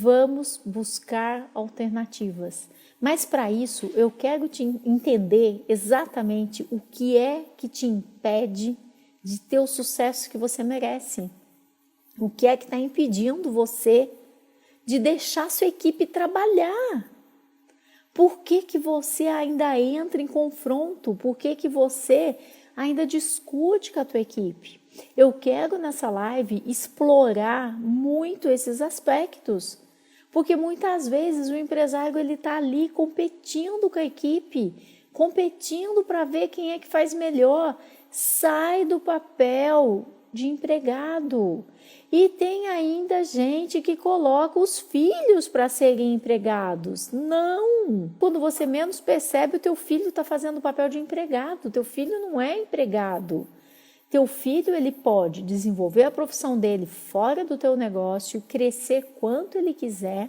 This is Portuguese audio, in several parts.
Vamos buscar alternativas. Mas para isso, eu quero te entender exatamente o que é que te impede de ter o sucesso que você merece. O que é que está impedindo você de deixar sua equipe trabalhar? Por que que você ainda entra em confronto? Por que que você ainda discute com a tua equipe? Eu quero nessa live explorar muito esses aspectos, porque muitas vezes o empresário ele está ali competindo com a equipe, competindo para ver quem é que faz melhor. Sai do papel de empregado. E tem ainda gente que coloca os filhos para serem empregados. Não! Quando você menos percebe, o teu filho está fazendo o papel de empregado. O teu filho não é empregado. Teu filho ele pode desenvolver a profissão dele fora do teu negócio, crescer quanto ele quiser.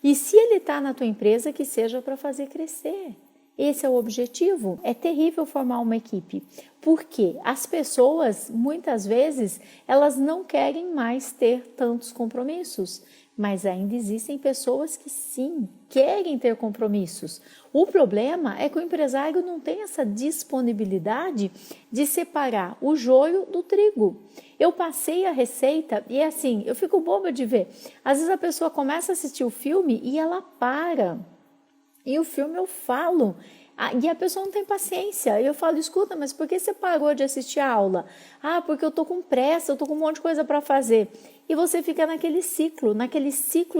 E se ele está na tua empresa, que seja para fazer crescer. Esse é o objetivo. É terrível formar uma equipe, porque as pessoas, muitas vezes, elas não querem mais ter tantos compromissos, mas ainda existem pessoas que sim, querem ter compromissos. O problema é que o empresário não tem essa disponibilidade de separar o joio do trigo. Eu passei a receita e assim, eu fico boba de ver. Às vezes a pessoa começa a assistir o filme e ela para. E o filme eu falo, e a pessoa não tem paciência. Eu falo, escuta, mas por que você parou de assistir a aula? Ah, porque eu tô com pressa, eu tô com um monte de coisa para fazer. E você fica naquele ciclo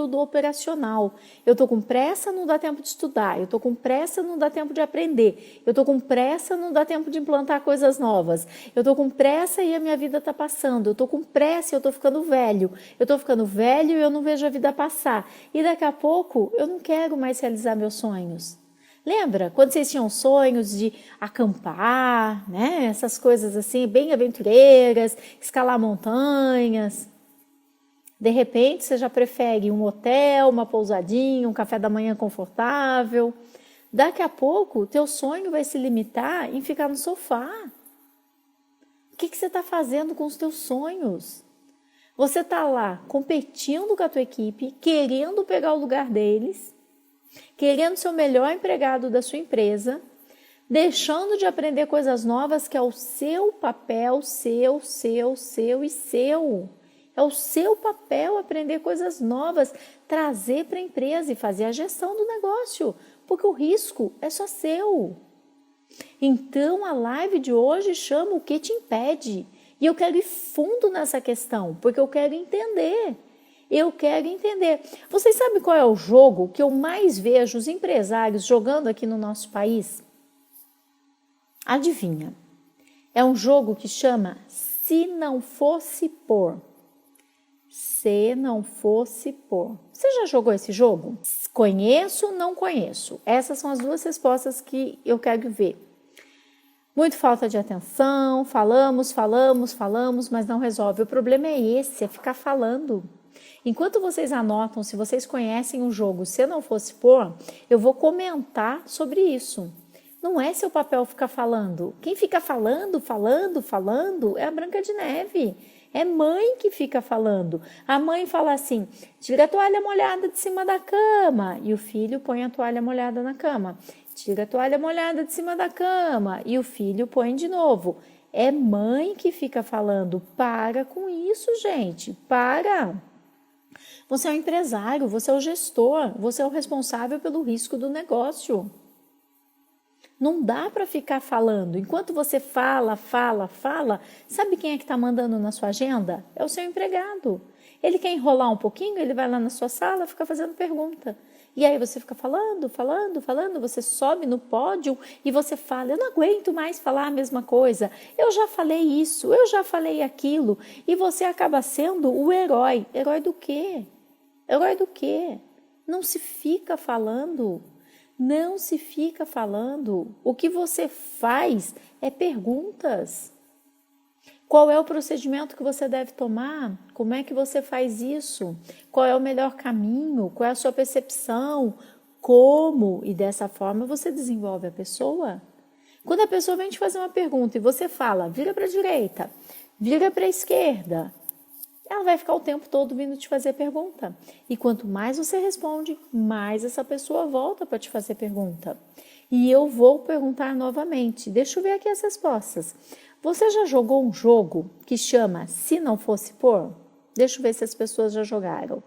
do operacional. Eu tô com pressa, não dá tempo de estudar. Eu tô com pressa, não dá tempo de aprender. Eu tô com pressa, não dá tempo de implantar coisas novas. Eu tô com pressa e a minha vida tá passando. Eu tô com pressa e eu tô ficando velho. Eu tô ficando velho e eu não vejo a vida passar. E daqui a pouco eu não quero mais realizar meus sonhos. Lembra quando vocês tinham sonhos de acampar, né? Essas coisas assim, bem aventureiras, escalar montanhas. De repente, você já prefere um hotel, uma pousadinha, um café da manhã confortável. Daqui a pouco, o teu sonho vai se limitar em ficar no sofá. O que você está fazendo com os teus sonhos? Você está lá competindo com a tua equipe, querendo pegar o lugar deles, querendo ser o melhor empregado da sua empresa, deixando de aprender coisas novas que é o seu papel, seu e seu. É o seu papel aprender coisas novas, trazer para a empresa e fazer a gestão do negócio, porque o risco é só seu. Então, a live de hoje chama o que te impede. E eu quero ir fundo nessa questão, porque eu quero entender. Vocês sabem qual é o jogo que eu mais vejo os empresários jogando aqui no nosso país? Adivinha? É um jogo que chama Se Não Fosse Por. Se não fosse por. Você já jogou esse jogo? Conheço, não conheço. Essas são as duas respostas que eu quero ver. Muito falta de atenção, falamos, mas não resolve. O problema é esse, é ficar falando. Enquanto vocês anotam, se vocês conhecem o jogo Se Não Fosse Por, eu vou comentar sobre isso. Não é seu papel ficar falando. Quem fica falando é a Branca de Neve. É mãe que fica falando. A mãe fala assim, tira a toalha molhada de cima da cama. E o filho põe a toalha molhada na cama. Tira a toalha molhada de cima da cama. E o filho põe de novo. É mãe que fica falando. Para com isso, gente. Para. Você é o empresário, você é o gestor, você é o responsável pelo risco do negócio. Não dá para ficar falando. Enquanto você fala, sabe quem é que está mandando na sua agenda? É o seu empregado. Ele quer enrolar um pouquinho, ele vai lá na sua sala, fica fazendo pergunta. E aí você fica falando, você sobe no pódio e você fala, eu não aguento mais falar a mesma coisa, eu já falei isso, eu já falei aquilo, e você acaba sendo o herói. Herói do quê? Herói do quê? Não se fica falando. Não se fica falando. O que você faz é perguntas. Qual é o procedimento que você deve tomar? Como é que você faz isso? Qual é o melhor caminho? Qual é a sua percepção? Como? E dessa forma você desenvolve a pessoa. Quando a pessoa vem te fazer uma pergunta e você fala, vira para a direita, vira para a esquerda, ela vai ficar o tempo todo vindo te fazer pergunta. E quanto mais você responde, mais essa pessoa volta para te fazer pergunta. E eu vou perguntar novamente. Deixa eu ver aqui as respostas. Você já jogou um jogo que chama Se Não Fosse Por? Deixa eu ver se as pessoas já jogaram.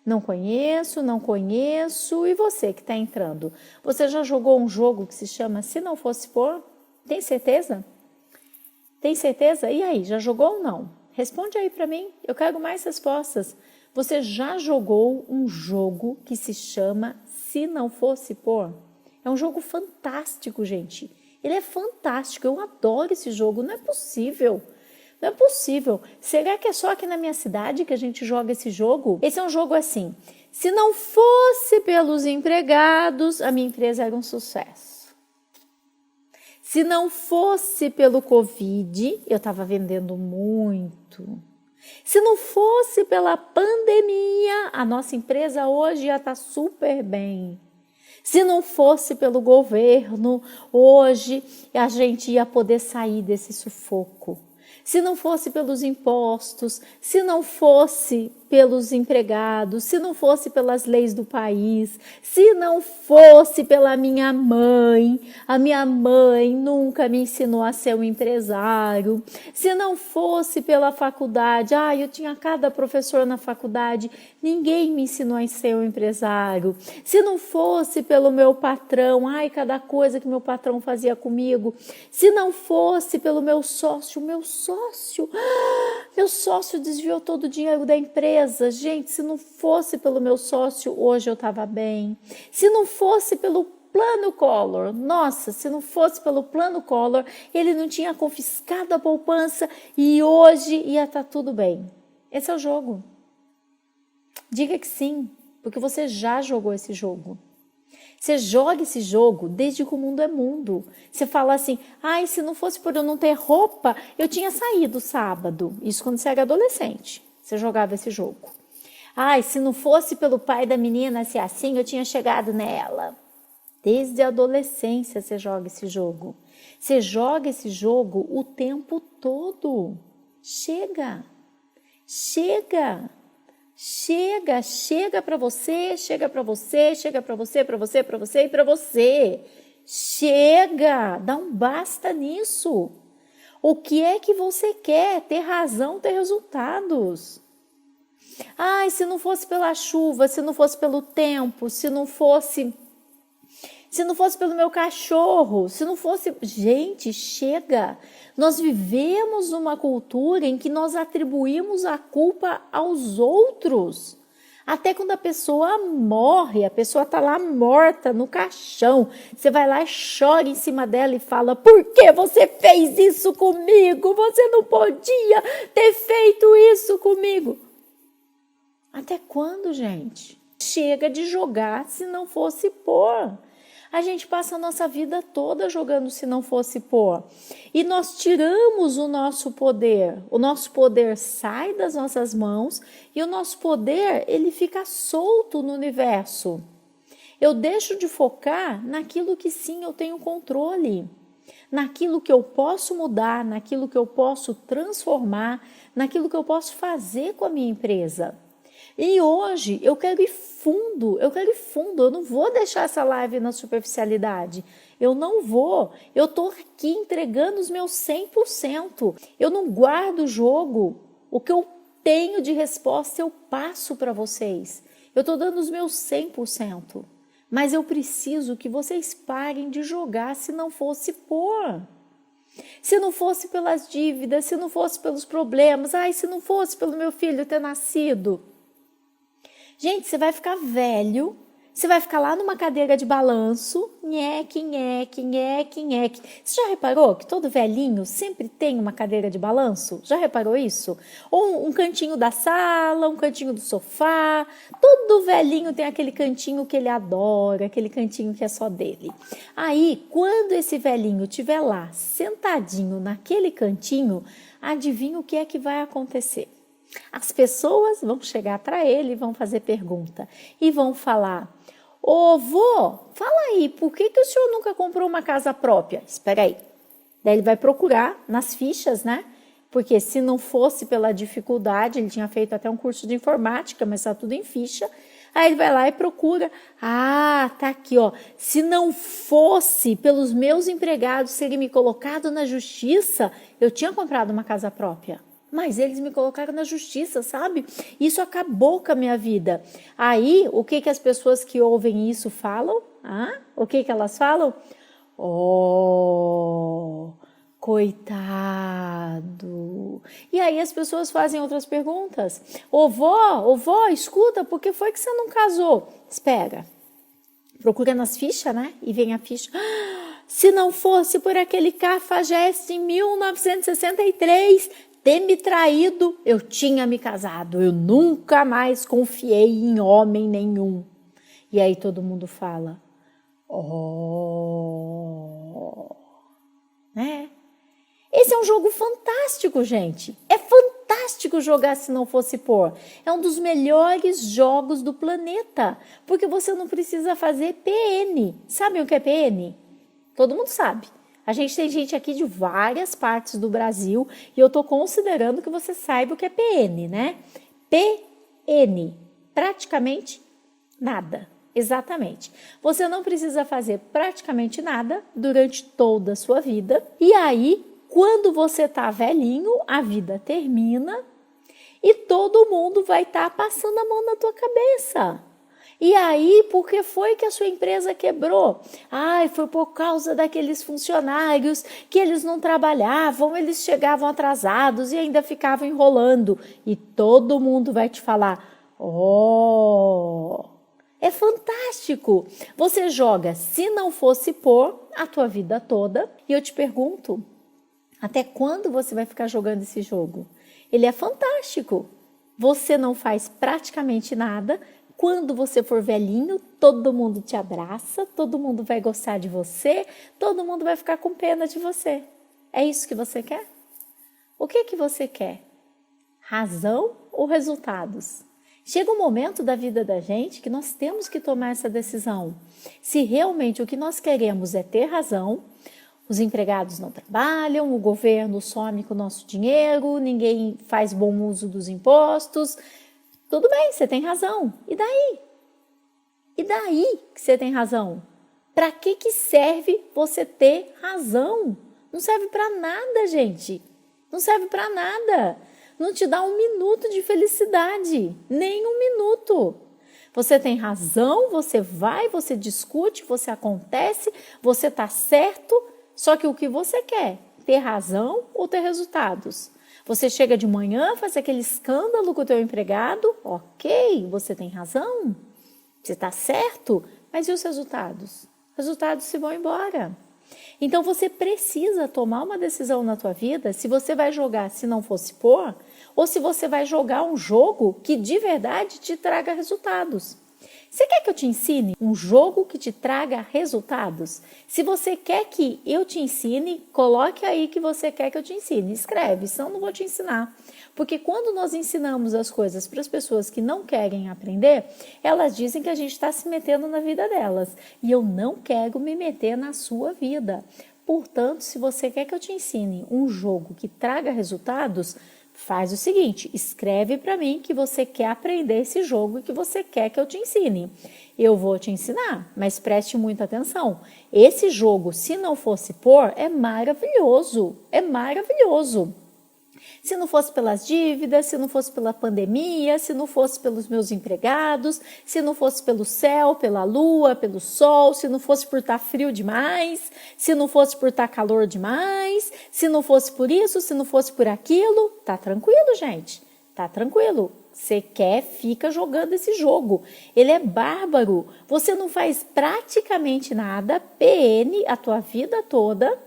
Não conheço, não conheço. E você que está entrando? Você já jogou um jogo que se chama Se Não Fosse Por? Tem certeza? Tem certeza? E aí, já jogou ou não? Responde aí para mim, eu quero mais respostas. Você já jogou um jogo que se chama Se Não Fosse Por? É um jogo fantástico, gente. Ele é fantástico, eu adoro esse jogo, não é possível. Não é possível. Será que é só aqui na minha cidade que a gente joga esse jogo? Esse é um jogo assim, se não fosse pelos empregados, a minha empresa era um sucesso. Se não fosse pelo Covid, eu estava vendendo muito. Se não fosse pela pandemia, a nossa empresa hoje ia estar super bem. Se não fosse pelo governo, hoje a gente ia poder sair desse sufoco. Se não fosse pelos impostos, se não fosse pelos empregados, se não fosse pelas leis do país, se não fosse pela minha mãe, a minha mãe nunca me ensinou a ser um empresário, se não fosse pela faculdade, eu tinha cada professor na faculdade, ninguém me ensinou a ser um empresário, se não fosse pelo meu patrão, cada coisa que meu patrão fazia comigo, se não fosse pelo meu sócio desviou todo o dinheiro da empresa. Gente, se não fosse pelo meu sócio, hoje eu estava bem. Se não fosse pelo Plano Collor, se não fosse pelo Plano Collor, ele não tinha confiscado a poupança e hoje ia estar tudo bem. Esse é o jogo. Diga que sim, porque você já jogou esse jogo. Você joga esse jogo desde que o mundo é mundo. Você fala assim, se não fosse por eu não ter roupa, eu tinha saído sábado. Isso quando você era adolescente. Você jogava esse jogo. Se não fosse pelo pai da menina ser assim, eu tinha chegado nela. Desde a adolescência você joga esse jogo. Você joga esse jogo o tempo todo. Chega para você, chega para você, chega para você, para você, para você e para você. Chega, dá um basta nisso. O que é que você quer? Ter razão, ter resultados. Se não fosse pela chuva, se não fosse pelo tempo, se não fosse pelo meu cachorro, se não fosse... Gente, chega! Nós vivemos uma cultura em que nós atribuímos a culpa aos outros. Até quando a pessoa morre, a pessoa está lá morta no caixão, você vai lá e chora em cima dela e fala, por que você fez isso comigo? Você não podia ter feito isso comigo. Até quando, gente? Chega de jogar se não fosse por. A gente passa a nossa vida toda jogando se não fosse por. E nós tiramos o nosso poder. O nosso poder sai das nossas mãos e o nosso poder, ele fica solto no universo. Eu deixo de focar naquilo que sim eu tenho controle. Naquilo que eu posso mudar, naquilo que eu posso transformar, naquilo que eu posso fazer com a minha empresa. E hoje eu quero ir fundo, eu não vou deixar essa live na superficialidade, eu estou aqui entregando os meus 100%, eu não guardo o jogo, o que eu tenho de resposta eu passo para vocês, eu estou dando os meus 100%, mas eu preciso que vocês parem de jogar se não fosse por. Se não fosse pelas dívidas, se não fosse pelos problemas, se não fosse pelo meu filho ter nascido. Gente, você vai ficar velho, você vai ficar lá numa cadeira de balanço, nheque. Você já reparou que todo velhinho sempre tem uma cadeira de balanço? Já reparou isso? Ou um cantinho da sala, um cantinho do sofá, todo velhinho tem aquele cantinho que ele adora, aquele cantinho que é só dele. Aí, quando esse velhinho estiver lá, sentadinho naquele cantinho, adivinha o que é que vai acontecer? As pessoas vão chegar para ele e vão fazer pergunta e vão falar, ô vô, fala aí, por que o senhor nunca comprou uma casa própria? Espera aí. Daí ele vai procurar nas fichas, né? Porque se não fosse pela dificuldade, ele tinha feito até um curso de informática, mas está tudo em ficha. Aí ele vai lá e procura. Ah, tá aqui, ó. Se não fosse pelos meus empregados terem me colocado na justiça, eu tinha comprado uma casa própria. Mas eles me colocaram na justiça, sabe? Isso acabou com a minha vida. Aí, o que as pessoas que ouvem isso falam? O que elas falam? Oh, coitado. E aí as pessoas fazem outras perguntas. Ô vó, escuta, por que foi que você não casou? Espera, procura nas fichas, né? E vem a ficha. Se não fosse por aquele cafajeste em 1963 ter me traído, eu tinha me casado. Eu nunca mais confiei em homem nenhum. E aí todo mundo fala, né? Esse é um jogo fantástico, gente. É fantástico jogar Se Não Fosse Por. É um dos melhores jogos do planeta, porque você não precisa fazer PN. Sabem o que é PN? Todo mundo sabe. A gente tem gente aqui de várias partes do Brasil e eu estou considerando que você saiba o que é PN, né? PN, praticamente nada. Exatamente. Você não precisa fazer praticamente nada durante toda a sua vida. E aí, quando você está velhinho, a vida termina e todo mundo vai estar passando a mão na tua cabeça. E aí, por que foi que a sua empresa quebrou? Foi por causa daqueles funcionários que eles não trabalhavam, eles chegavam atrasados e ainda ficavam enrolando. E todo mundo vai te falar, é fantástico. Você joga Se Não Fosse Por a tua vida toda. E eu te pergunto, até quando você vai ficar jogando esse jogo? Ele é fantástico. Você não faz praticamente nada. Quando você for velhinho, todo mundo te abraça, todo mundo vai gostar de você, todo mundo vai ficar com pena de você. É isso que você quer? O que você quer? Razão ou resultados? Chega um momento da vida da gente que nós temos que tomar essa decisão. Se realmente o que nós queremos é ter razão, os empregados não trabalham, o governo some com o nosso dinheiro, ninguém faz bom uso dos impostos. Tudo bem, você tem razão. E daí? E daí que você tem razão? Para que serve você ter razão? Não serve para nada, gente. Não serve para nada. Não te dá um minuto de felicidade. Nem um minuto. Você tem razão, você vai, você discute, você acontece, você está certo. Só que o que você quer? Ter razão ou ter resultados? Você chega de manhã, faz aquele escândalo com o teu empregado, ok, você tem razão, você está certo, mas e os resultados? Os resultados se vão embora. Então você precisa tomar uma decisão na tua vida se você vai jogar Se Não Fosse Por ou se você vai jogar um jogo que de verdade te traga resultados. Você quer que eu te ensine um jogo que te traga resultados? Se você quer que eu te ensine, coloque aí que você quer que eu te ensine. Escreve, senão eu não vou te ensinar. Porque quando nós ensinamos as coisas para as pessoas que não querem aprender, elas dizem que a gente está se metendo na vida delas. E eu não quero me meter na sua vida. Portanto, se você quer que eu te ensine um jogo que traga resultados, faz o seguinte, escreve para mim que você quer aprender esse jogo e que você quer que eu te ensine. Eu vou te ensinar, mas preste muita atenção. Esse jogo, Se Não Fosse Por, é maravilhoso, é maravilhoso. Se não fosse pelas dívidas, se não fosse pela pandemia, se não fosse pelos meus empregados, se não fosse pelo céu, pela lua, pelo sol, se não fosse por estar frio demais, se não fosse por estar calor demais, se não fosse por isso, se não fosse por aquilo, tá tranquilo, gente, tá tranquilo. Você quer, fica jogando esse jogo. Ele é bárbaro. Você não faz praticamente nada, PN, a tua vida toda.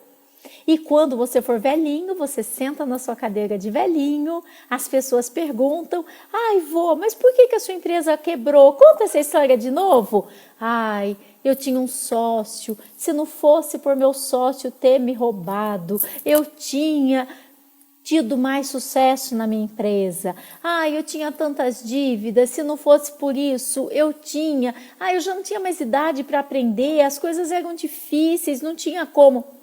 E quando você for velhinho, você senta na sua cadeira de velhinho, as pessoas perguntam, vô, mas por que a sua empresa quebrou? Conta essa história de novo. Eu tinha um sócio, se não fosse por meu sócio ter me roubado, eu tinha tido mais sucesso na minha empresa. Eu tinha tantas dívidas, se não fosse por isso, eu já não tinha mais idade para aprender, as coisas eram difíceis, não tinha como.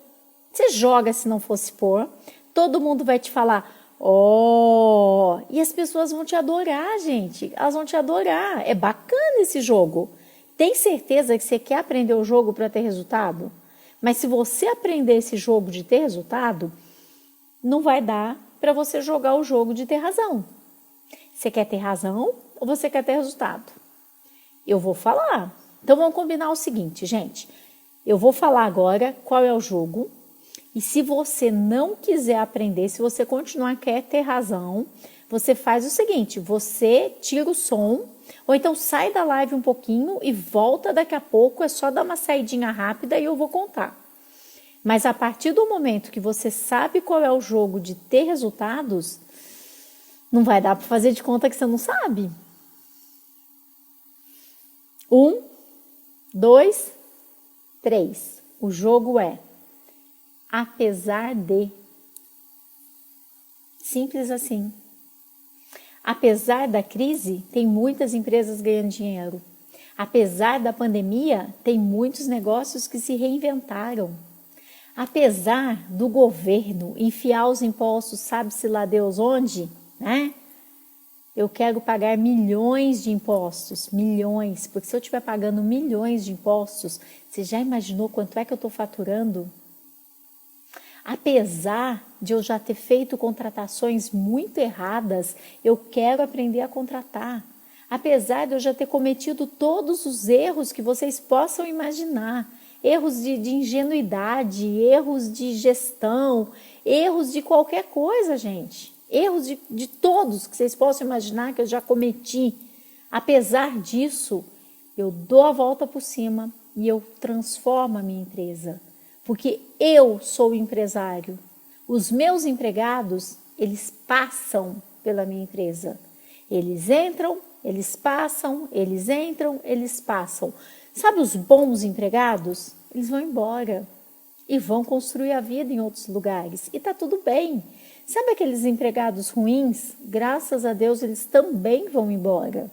Você joga Se Não Fosse Por, todo mundo vai te falar, Oh, e as pessoas vão te adorar, gente. Elas vão te adorar. É bacana esse jogo. Tem certeza que você quer aprender o jogo para ter resultado? Mas se você aprender esse jogo de ter resultado, não vai dar para você jogar o jogo de ter razão. Você quer ter razão ou você quer ter resultado? Eu vou falar. Então vamos combinar o seguinte, gente. Eu vou falar agora qual é o jogo. E se você não quiser aprender, se você continuar quer ter razão, você faz o seguinte, você tira o som, ou então sai da live um pouquinho e volta daqui a pouco, é só dar uma saidinha rápida e eu vou contar. Mas a partir do momento que você sabe qual é o jogo de ter resultados, não vai dar para fazer de conta que você não sabe. 1, 2, 3. O jogo é apesar de. Simples assim. Apesar da crise, tem muitas empresas ganhando dinheiro. Apesar da pandemia, tem muitos negócios que se reinventaram. Apesar do governo enfiar os impostos, sabe-se lá Deus onde, né? Eu quero pagar milhões de impostos, milhões, porque se eu estiver pagando milhões de impostos, você já imaginou quanto é que eu estou faturando? Apesar de eu já ter feito contratações muito erradas, eu quero aprender a contratar. Apesar de eu já ter cometido todos os erros que vocês possam imaginar, erros de ingenuidade, erros de gestão, erros de qualquer coisa, gente. Erros de todos que vocês possam imaginar que eu já cometi. Apesar disso, eu dou a volta por cima e eu transformo a minha empresa. Porque eu sou o empresário. Os meus empregados, eles passam pela minha empresa. Eles entram, eles passam, eles entram, eles passam. Sabe os bons empregados? Eles vão embora e vão construir a vida em outros lugares. E tá tudo bem. Sabe aqueles empregados ruins? Graças a Deus, eles também vão embora.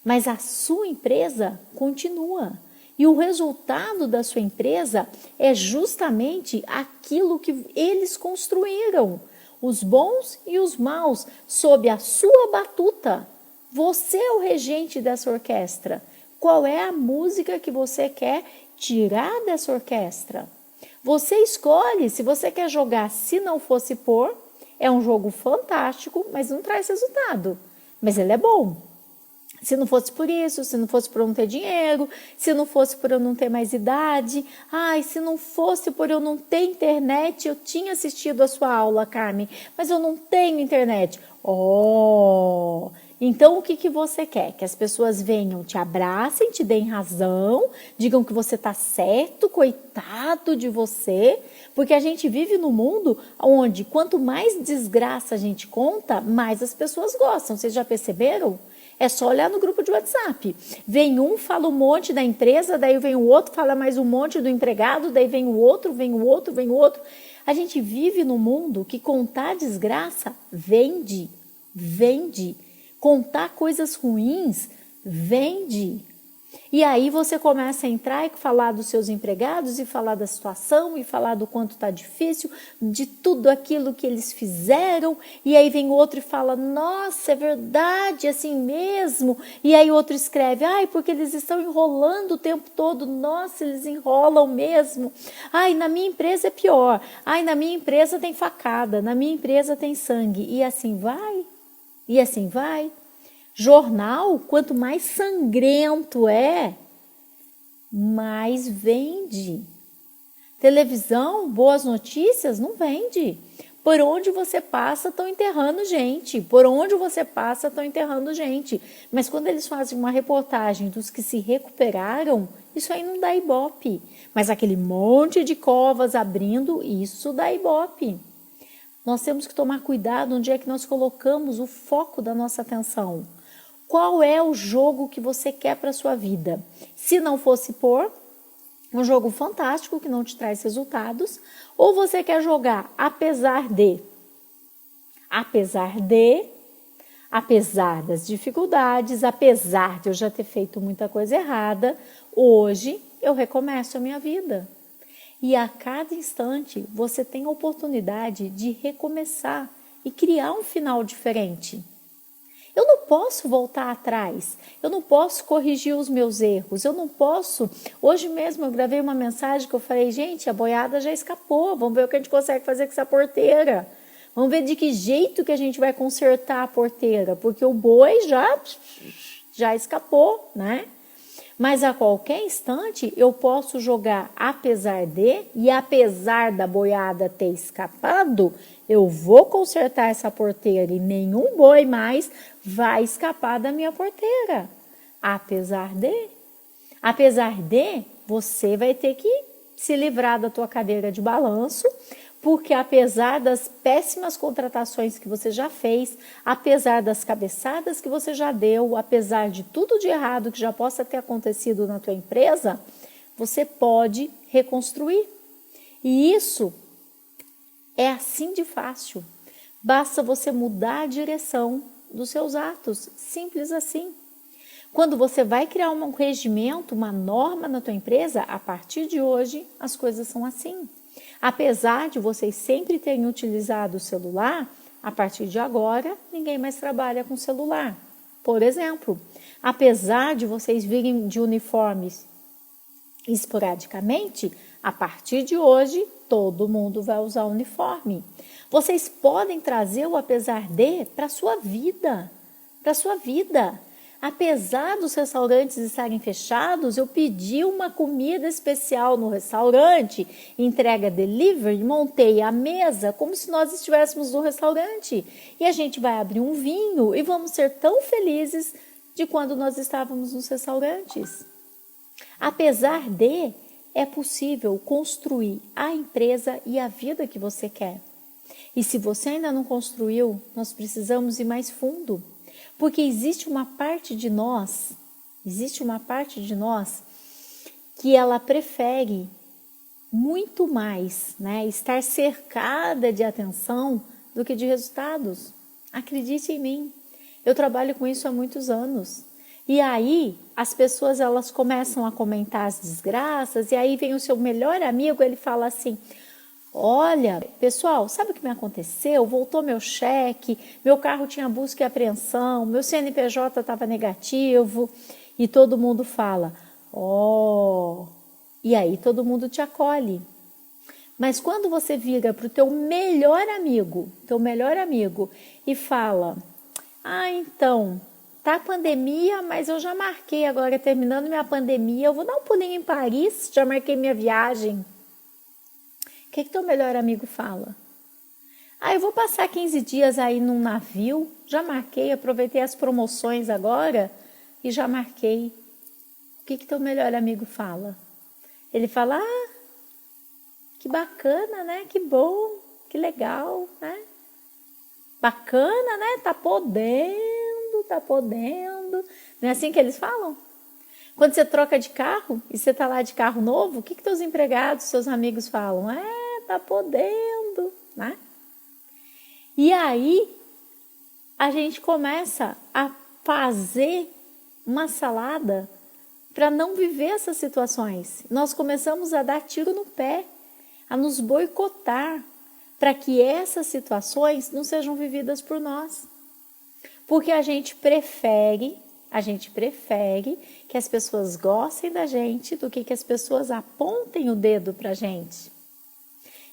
Mas a sua empresa continua. E o resultado da sua empresa é justamente aquilo que eles construíram. Os bons e os maus, sob a sua batuta. Você é o regente dessa orquestra. Qual é a música que você quer tirar dessa orquestra? Você escolhe se você quer jogar Se Não Fosse Por. É um jogo fantástico, mas não traz resultado. Mas ele é bom. Se não fosse por isso, se não fosse por eu não ter dinheiro, se não fosse por eu não ter mais idade, se não fosse por eu não ter internet, eu tinha assistido a sua aula, Carmen, mas eu não tenho internet. Então o que você quer? Que as pessoas venham, te abracem, te deem razão, digam que você está certo, coitado de você, porque a gente vive num mundo onde quanto mais desgraça a gente conta, mais as pessoas gostam. Vocês já perceberam? É só olhar no grupo de WhatsApp. Vem um, fala um monte da empresa, daí vem o outro, fala mais um monte do empregado, daí vem o outro, vem o outro, vem o outro. A gente vive num mundo que contar desgraça vende, vende. Contar coisas ruins vende. E aí você começa a entrar e falar dos seus empregados e falar da situação e falar do quanto está difícil, de tudo aquilo que eles fizeram. E aí vem outro e fala, nossa, é verdade, assim mesmo. E aí outro escreve, porque eles estão enrolando o tempo todo. Nossa, eles enrolam mesmo. Na minha empresa é pior. Na minha empresa tem facada, na minha empresa tem sangue. E assim vai, e assim vai. Jornal, quanto mais sangrento mais vende. Televisão, boas notícias, não vende. Por onde você passa, estão enterrando gente. Por onde você passa, estão enterrando gente. Mas quando eles fazem uma reportagem dos que se recuperaram, isso aí não dá ibope. Mas aquele monte de covas abrindo, isso dá ibope. Nós temos que tomar cuidado onde é que nós colocamos o foco da nossa atenção. Qual é o jogo que você quer para a sua vida? Se não fosse por um jogo fantástico que não te traz resultados, ou você quer jogar apesar das dificuldades, apesar de eu já ter feito muita coisa errada, hoje eu recomeço a minha vida. E a cada instante você tem a oportunidade de recomeçar, e criar um final diferente. Eu não posso voltar atrás, eu não posso corrigir os meus erros, eu não posso... Hoje mesmo eu gravei uma mensagem que eu falei, gente, a boiada já escapou, vamos ver o que a gente consegue fazer com essa porteira. Vamos ver de que jeito que a gente vai consertar a porteira, porque o boi já escapou, né? Mas a qualquer instante eu posso jogar apesar de, e apesar da boiada ter escapado, eu vou consertar essa porteira e nenhum boi mais vai escapar da minha porteira. Apesar de, você vai ter que se livrar da tua cadeira de balanço, porque apesar das péssimas contratações que você já fez, apesar das cabeçadas que você já deu, apesar de tudo de errado que já possa ter acontecido na tua empresa, você pode reconstruir. E isso é assim de fácil. Basta você mudar a direção dos seus atos, simples assim. Quando você vai criar um regimento, uma norma na tua empresa, a partir de hoje as coisas são assim. Apesar de vocês sempre terem utilizado o celular, a partir de agora, ninguém mais trabalha com celular. Por exemplo, apesar de vocês virem de uniformes esporadicamente, a partir de hoje, todo mundo vai usar uniforme. Vocês podem trazer o apesar de para a sua vida, Apesar dos restaurantes estarem fechados, eu pedi uma comida especial no restaurante, entrega delivery, montei a mesa como se nós estivéssemos no restaurante. E a gente vai abrir um vinho e vamos ser tão felizes de quando nós estávamos nos restaurantes. Apesar de, é possível construir a empresa e a vida que você quer. E se você ainda não construiu, nós precisamos ir mais fundo. Porque existe uma parte de nós que ela prefere muito mais, né, estar cercada de atenção do que de resultados. Acredite em mim, eu trabalho com isso há muitos anos. E aí as pessoas elas começam a comentar as desgraças e aí vem o seu melhor amigo, ele fala assim: olha, pessoal, sabe o que me aconteceu? Voltou meu cheque, meu carro tinha busca e apreensão, meu CNPJ estava negativo. E todo mundo fala, e aí todo mundo te acolhe. Mas quando você vira para o teu melhor amigo e fala, então, tá a pandemia, mas eu já marquei agora, terminando minha pandemia, eu vou dar um pulinho em Paris, já marquei minha viagem. O que teu melhor amigo fala? Eu vou passar 15 dias aí num navio, já marquei, aproveitei as promoções agora e já marquei. O que teu melhor amigo fala? Ele fala, que bacana, né? Que bom, que legal, né? Bacana, né? Tá podendo. Não é assim que eles falam? Quando você troca de carro e você tá lá de carro novo, o que teus empregados, seus amigos falam? Tá podendo, né? E aí, a gente começa a fazer uma salada para não viver essas situações. Nós começamos a dar tiro no pé, a nos boicotar, para que essas situações não sejam vividas por nós. Porque a gente prefere que as pessoas gostem da gente do que as pessoas apontem o dedo para a gente.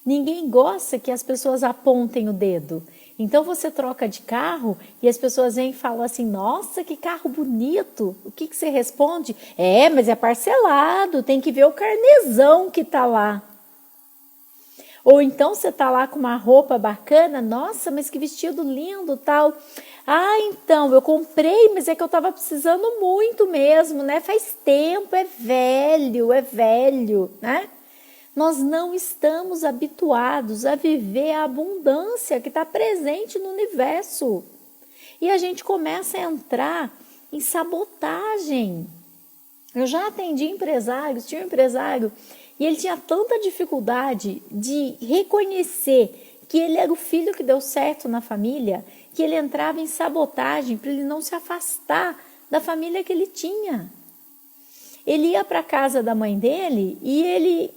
Ninguém gosta que as pessoas apontem o dedo. Então você troca de carro e as pessoas vêm e falam assim, nossa, que carro bonito. O que você responde? Mas é parcelado, tem que ver o carnezão que tá lá. Ou então você tá lá com uma roupa bacana, nossa, mas que vestido lindo, tal. Então, eu comprei, mas é que eu tava precisando muito mesmo, né? Faz tempo, é velho, né? Nós não estamos habituados a viver a abundância que está presente no universo. E a gente começa a entrar em sabotagem. Eu já atendi empresários, tinha um empresário, e ele tinha tanta dificuldade de reconhecer que ele era o filho que deu certo na família, que ele entrava em sabotagem para ele não se afastar da família que ele tinha. Ele ia para a casa da mãe dele e ele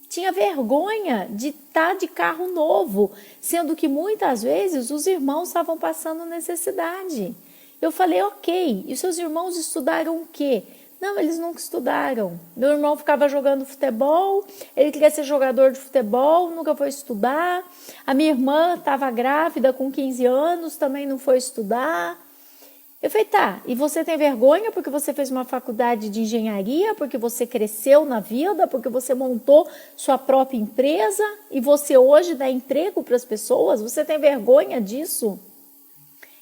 tinha vergonha de estar de carro novo, sendo que muitas vezes os irmãos estavam passando necessidade. Eu falei, ok, e seus irmãos estudaram o quê? Não, eles nunca estudaram. Meu irmão ficava jogando futebol, ele queria ser jogador de futebol, nunca foi estudar. A minha irmã estava grávida com 15 anos, também não foi estudar. Eu falei, tá, e você tem vergonha porque você fez uma faculdade de engenharia, porque você cresceu na vida, porque você montou sua própria empresa e você hoje dá emprego para as pessoas? Você tem vergonha disso?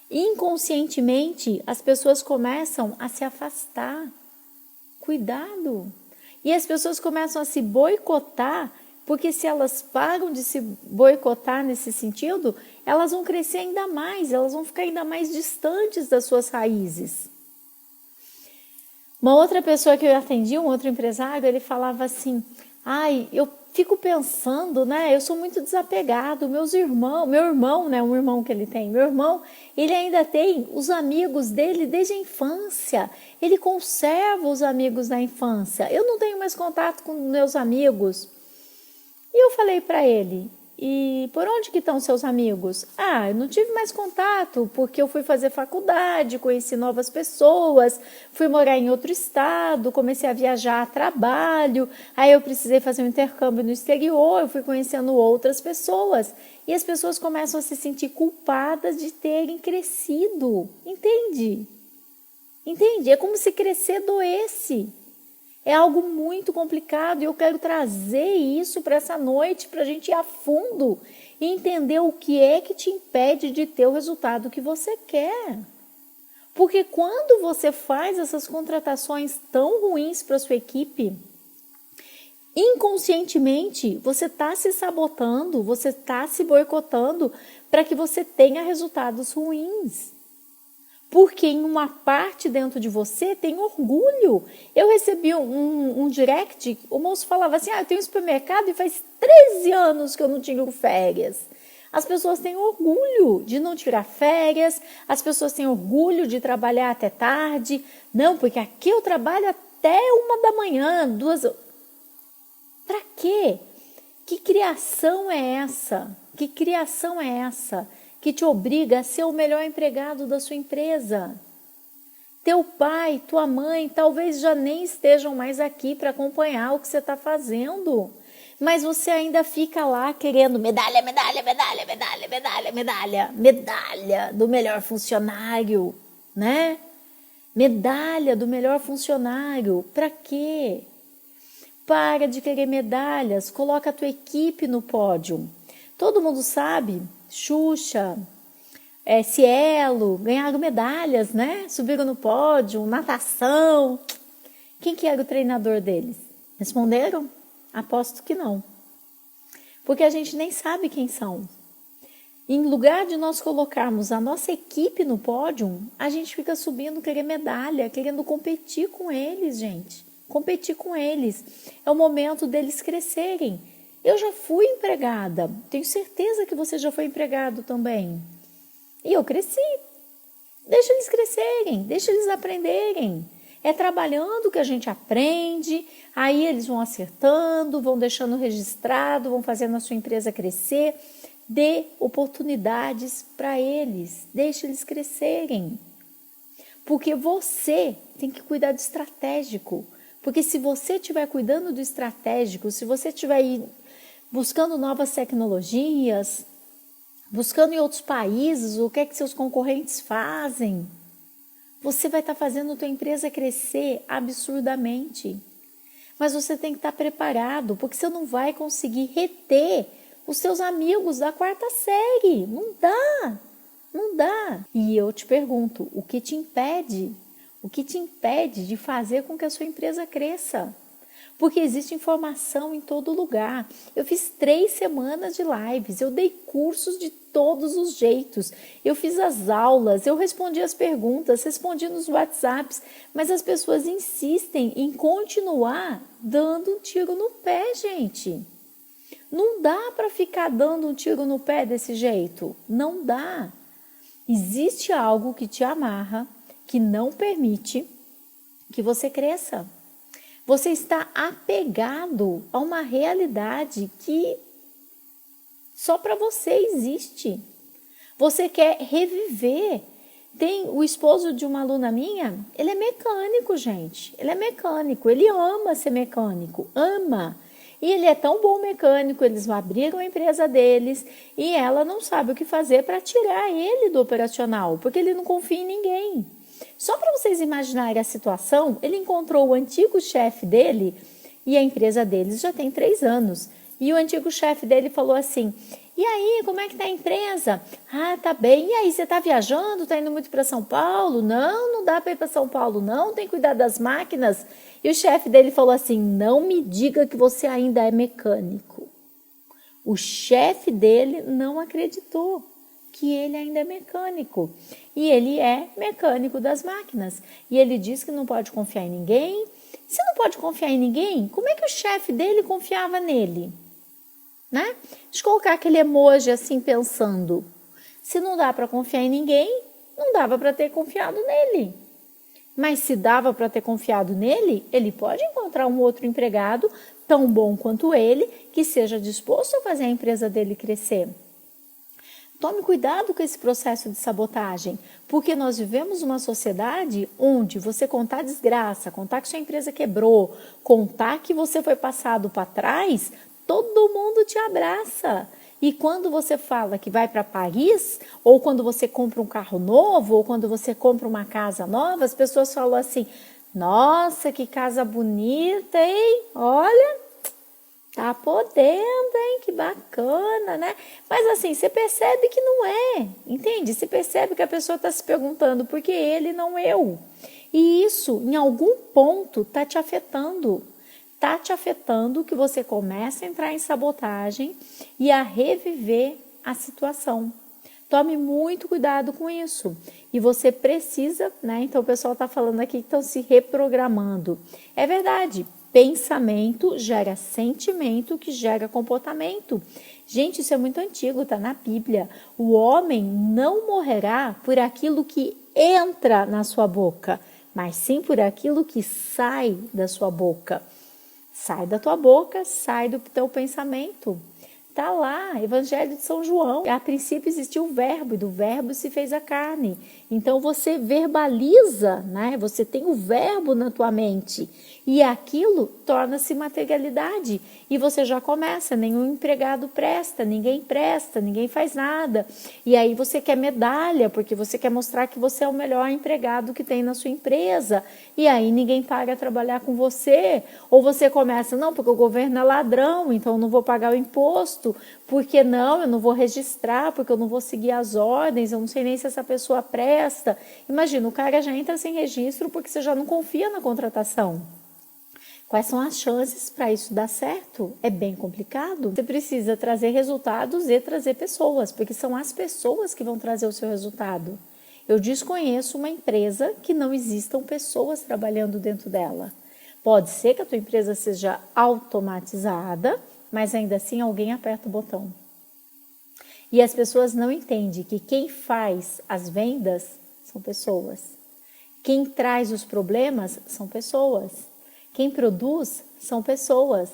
Inconscientemente, as pessoas começam a se afastar. Cuidado! E as pessoas começam a se boicotar, porque se elas param de se boicotar nesse sentido, elas vão crescer ainda mais, elas vão ficar ainda mais distantes das suas raízes. Uma outra pessoa que eu atendi, um outro empresário, ele falava assim, eu fico pensando, né, eu sou muito desapegado, meu irmão, né, um irmão que ele tem, meu irmão, ele ainda tem os amigos dele desde a infância, ele conserva os amigos da infância, eu não tenho mais contato com meus amigos. E eu falei para ele, e por onde que estão seus amigos? Eu não tive mais contato, porque eu fui fazer faculdade, conheci novas pessoas, fui morar em outro estado, comecei a viajar a trabalho, aí eu precisei fazer um intercâmbio no exterior, eu fui conhecendo outras pessoas, e as pessoas começam a se sentir culpadas de terem crescido, entende? Entende? É como se crescer doesse. É algo muito complicado e eu quero trazer isso para essa noite, para a gente ir a fundo e entender o que é que te impede de ter o resultado que você quer. Porque quando você faz essas contratações tão ruins para a sua equipe, inconscientemente você está se sabotando, você está se boicotando para que você tenha resultados ruins. Porque em uma parte dentro de você tem orgulho. Eu recebi um direct, o moço falava assim, eu tenho um supermercado e faz 13 anos que eu não tiro férias. As pessoas têm orgulho de não tirar férias, as pessoas têm orgulho de trabalhar até tarde. Não, porque aqui eu trabalho até 1 da manhã, 2. Para quê? Que criação é essa? Que criação é essa? Que te obriga a ser o melhor empregado da sua empresa. Teu pai, tua mãe, talvez já nem estejam mais aqui para acompanhar o que você está fazendo. Mas você ainda fica lá querendo medalha, medalha, medalha, medalha, medalha, medalha, medalha do melhor funcionário, né? Medalha do melhor funcionário. Para quê? Para de querer medalhas, coloca a tua equipe no pódio. Todo mundo sabe, Xuxa, Cielo, ganharam medalhas, né? Subiram no pódio, natação. Quem que era o treinador deles? Responderam? Aposto que não. Porque a gente nem sabe quem são. Em lugar de nós colocarmos a nossa equipe no pódio, a gente fica subindo, querendo medalha, querendo competir com eles, gente. Competir com eles. É o momento deles crescerem. Eu já fui empregada, tenho certeza que você já foi empregado também. E eu cresci. Deixa eles crescerem, deixa eles aprenderem. É trabalhando que a gente aprende, aí eles vão acertando, vão deixando registrado, vão fazendo a sua empresa crescer. Dê oportunidades para eles, deixa eles crescerem. Porque você tem que cuidar do estratégico. Porque se você estiver cuidando do estratégico, se você estiver buscando novas tecnologias, buscando em outros países o que é que seus concorrentes fazem, você vai estar fazendo a tua empresa crescer absurdamente. Mas você tem que estar preparado, porque você não vai conseguir reter os seus amigos da 4ª série. Não dá, não dá. E eu te pergunto, o que te impede? O que te impede de fazer com que a sua empresa cresça? Porque existe informação em todo lugar. Eu fiz 3 semanas de lives, eu dei cursos de todos os jeitos, eu fiz as aulas, eu respondi as perguntas, respondi nos WhatsApps, mas as pessoas insistem em continuar dando um tiro no pé, gente. Não dá para ficar dando um tiro no pé desse jeito, não dá. Existe algo que te amarra, que não permite que você cresça. Você está apegado a uma realidade que só para você existe. Você quer reviver. Tem o esposo de uma aluna minha, ele é mecânico, gente. Ele é mecânico, ele ama ser mecânico, ama. E ele é tão bom mecânico, eles abriram a empresa deles e ela não sabe o que fazer para tirar ele do operacional, porque ele não confia em ninguém. Só para vocês imaginarem a situação, ele encontrou o antigo chefe dele e a empresa deles já tem 3 anos. E o antigo chefe dele falou assim: e aí, como é que tá a empresa? Ah, tá bem. E aí, você tá viajando? Tá indo muito para São Paulo? Não, não dá para ir para São Paulo, não. Tem que cuidar das máquinas. E o chefe dele falou assim: não me diga que você ainda é mecânico. O chefe dele não acreditou que ele ainda é mecânico. E ele é mecânico das máquinas. E ele diz que não pode confiar em ninguém. Se não pode confiar em ninguém, como é que o chefe dele confiava nele? Né? Deixa eu colocar aquele emoji assim pensando. Se não dá para confiar em ninguém, não dava para ter confiado nele. Mas se dava para ter confiado nele, ele pode encontrar um outro empregado tão bom quanto ele, que seja disposto a fazer a empresa dele crescer. Tome cuidado com esse processo de sabotagem, porque nós vivemos uma sociedade onde você contar desgraça, contar que sua empresa quebrou, contar que você foi passado para trás, todo mundo te abraça. E quando você fala que vai para Paris, ou quando você compra um carro novo, ou quando você compra uma casa nova, as pessoas falam assim: nossa, que casa bonita, hein? Olha, tá podendo, hein? Que bacana, né? Mas assim, você percebe que não é, entende? Você percebe que a pessoa está se perguntando por que ele, não eu. E isso, em algum ponto, está te afetando. Está te afetando que você começa a entrar em sabotagem e a reviver a situação. Tome muito cuidado com isso. E você precisa, né? Então o pessoal está falando aqui que estão se reprogramando. É verdade, pensamento gera sentimento que gera comportamento. Gente, isso é muito antigo, está na Bíblia. O homem não morrerá por aquilo que entra na sua boca, mas sim por aquilo que sai da sua boca. Sai da tua boca, sai do teu pensamento. Está lá, Evangelho de São João. A princípio existiu o verbo, e do verbo se fez a carne. Então você verbaliza, né? Você tem o verbo na tua mente. E aquilo torna-se materialidade. E você já começa, nenhum empregado presta, ninguém faz nada. E aí você quer medalha, porque você quer mostrar que você é o melhor empregado que tem na sua empresa. E aí ninguém paga trabalhar com você. Ou você começa, não, porque o governo é ladrão, então eu não vou pagar o imposto. Porque não, eu não vou registrar, porque eu não vou seguir as ordens, eu não sei nem se essa pessoa presta. Imagina, o cara já entra sem registro porque você já não confia na contratação. Quais são as chances para isso dar certo? É bem complicado. Você precisa trazer resultados e trazer pessoas, porque são as pessoas que vão trazer o seu resultado. Eu desconheço uma empresa que não existam pessoas trabalhando dentro dela. Pode ser que a tua empresa seja automatizada, mas ainda assim alguém aperta o botão. E as pessoas não entendem que quem faz as vendas são pessoas. Quem traz os problemas são pessoas. Quem produz são pessoas.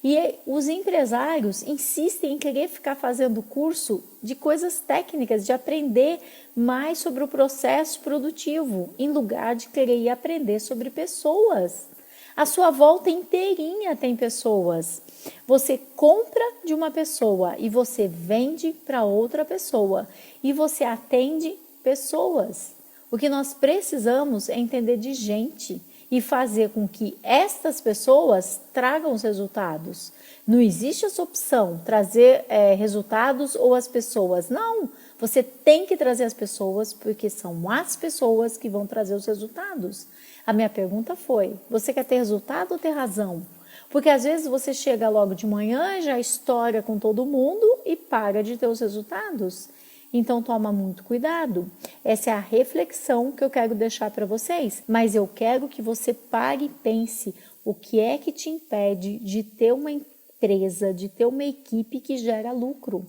E os empresários insistem em querer ficar fazendo curso de coisas técnicas, de aprender mais sobre o processo produtivo, em lugar de querer aprender sobre pessoas. A sua volta inteirinha tem pessoas. Você compra de uma pessoa e você vende para outra pessoa. E você atende pessoas. O que nós precisamos é entender de gente e fazer com que estas pessoas tragam os resultados. Não existe essa opção, trazer resultados ou as pessoas. Não, você tem que trazer as pessoas, porque são as pessoas que vão trazer os resultados. A minha pergunta foi, você quer ter resultado ou ter razão? Porque às vezes você chega logo de manhã, já estoura com todo mundo e para de ter os resultados. Então toma muito cuidado. Essa é a reflexão que eu quero deixar para vocês. Mas eu quero que você pare e pense o que é que te impede de ter uma empresa, de ter uma equipe que gera lucro.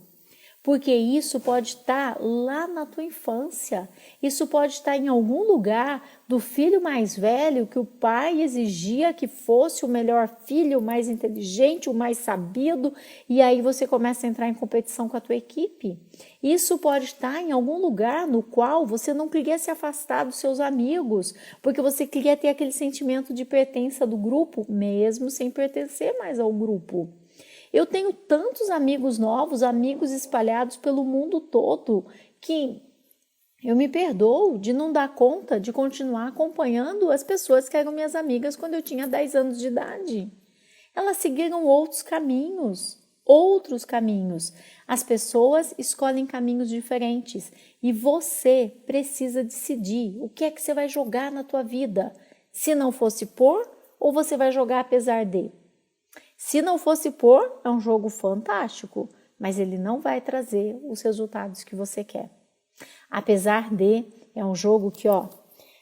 porque isso pode estar lá na tua infância, isso pode estar em algum lugar do filho mais velho que o pai exigia que fosse o melhor filho, o mais inteligente, o mais sabido, e aí você começa a entrar em competição com a tua equipe. Isso pode estar em algum lugar no qual você não queria se afastar dos seus amigos, porque você queria ter aquele sentimento de pertença do grupo, mesmo sem pertencer mais ao grupo. Eu tenho tantos amigos novos, amigos espalhados pelo mundo todo, que eu me perdoo de não dar conta de continuar acompanhando as pessoas que eram minhas amigas quando eu tinha 10 anos de idade. Elas seguiram outros caminhos. As pessoas escolhem caminhos diferentes e você precisa decidir o que é que você vai jogar na tua vida. Se não fosse por, ou você vai jogar apesar de. Se não fosse por, é um jogo fantástico, mas ele não vai trazer os resultados que você quer. Apesar de, é um jogo que,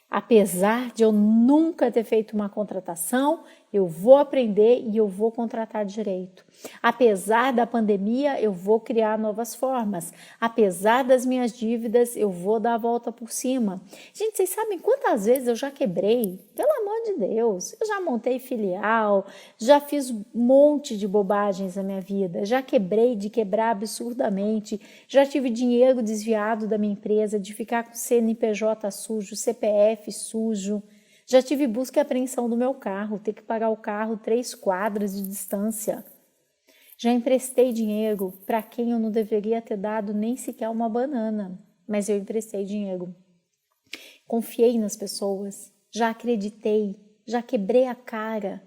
apesar de eu nunca ter feito uma contratação, eu vou aprender e eu vou contratar direito. Apesar da pandemia, eu vou criar novas formas. Apesar das minhas dívidas, eu vou dar a volta por cima. Gente, vocês sabem quantas vezes eu já quebrei? Pelo amor de Deus, eu já montei filial, já fiz um monte de bobagens na minha vida, já quebrei de quebrar absurdamente, já tive dinheiro desviado da minha empresa, de ficar com CNPJ sujo, CPF sujo. Já tive busca e apreensão do meu carro, ter que pagar o carro 3 quadras de distância. Já emprestei dinheiro para quem eu não deveria ter dado nem sequer uma banana, mas eu emprestei dinheiro. Confiei nas pessoas, já acreditei, já quebrei a cara.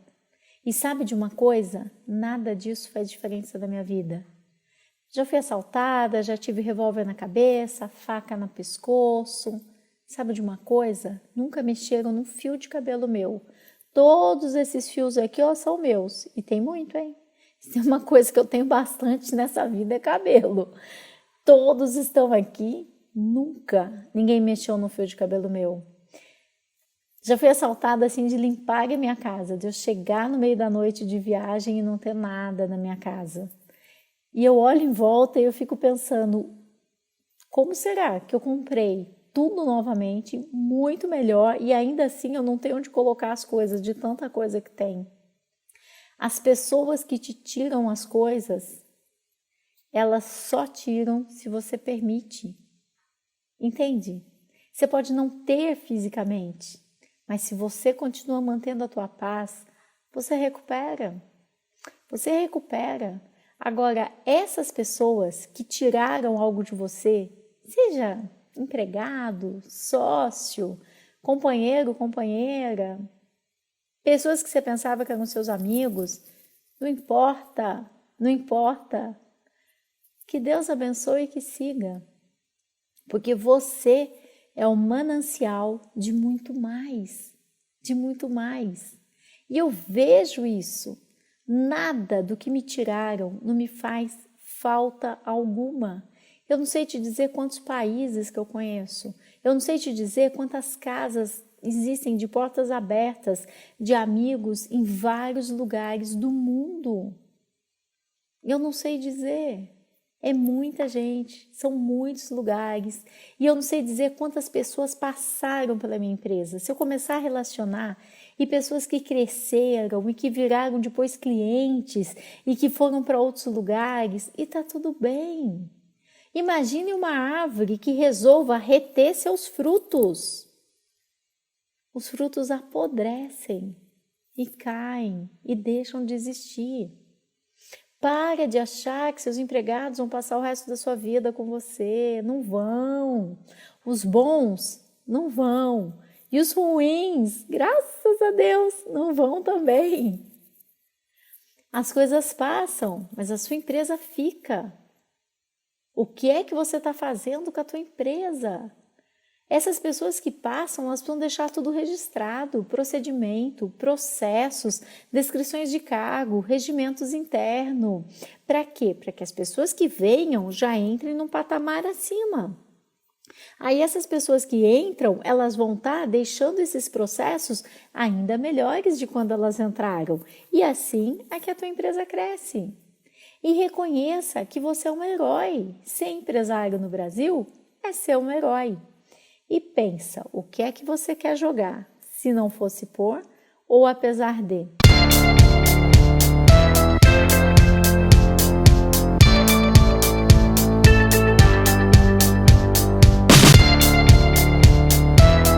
E sabe de uma coisa? Nada disso faz diferença na minha vida. Já fui assaltada, já tive revólver na cabeça, faca no pescoço. Sabe de uma coisa? Nunca mexeram num fio de cabelo meu. Todos esses fios aqui, são meus. E tem muito, hein? Se tem uma coisa que eu tenho bastante nessa vida é cabelo. Todos estão aqui. Nunca ninguém mexeu no fio de cabelo meu. Já fui assaltada assim de limpar a minha casa, de eu chegar no meio da noite de viagem e não ter nada na minha casa. E eu olho em volta e eu fico pensando, como será que eu comprei tudo novamente, muito melhor, e ainda assim eu não tenho onde colocar as coisas, de tanta coisa que tem. As pessoas que te tiram as coisas, elas só tiram se você permite. Entende? Você pode não ter fisicamente, mas se você continua mantendo a tua paz, você recupera. Você recupera. Agora, essas pessoas que tiraram algo de você, seja empregado, sócio, companheiro, companheira, pessoas que você pensava que eram seus amigos, não importa. Que Deus abençoe e que siga, porque você é o manancial de muito mais. E eu vejo isso. Nada do que me tiraram não me faz falta alguma. Eu não sei te dizer quantos países que eu conheço. Eu não sei te dizer quantas casas existem de portas abertas, de amigos em vários lugares do mundo. Eu não sei dizer. É muita gente, são muitos lugares. E eu não sei dizer quantas pessoas passaram pela minha empresa. Se eu começar a relacionar, e pessoas que cresceram e que viraram depois clientes e que foram para outros lugares, e tá tudo bem. Imagine uma árvore que resolva reter seus frutos. Os frutos apodrecem e caem e deixam de existir. Para de achar que seus empregados vão passar o resto da sua vida com você. Não vão. Os bons não vão. E os ruins, graças a Deus, não vão também. As coisas passam, mas a sua empresa fica. O que é que você está fazendo com a tua empresa? Essas pessoas que passam, elas vão deixar tudo registrado, procedimento, processos, descrições de cargo, regimentos internos. Para quê? Para que as pessoas que venham já entrem num patamar acima. Aí essas pessoas que entram, elas vão estar deixando esses processos ainda melhores de quando elas entraram. E assim é que a tua empresa cresce. E reconheça que você é um herói. Ser empresário no Brasil é ser um herói. E pensa, o que é que você quer jogar? Se não fosse por ou apesar de.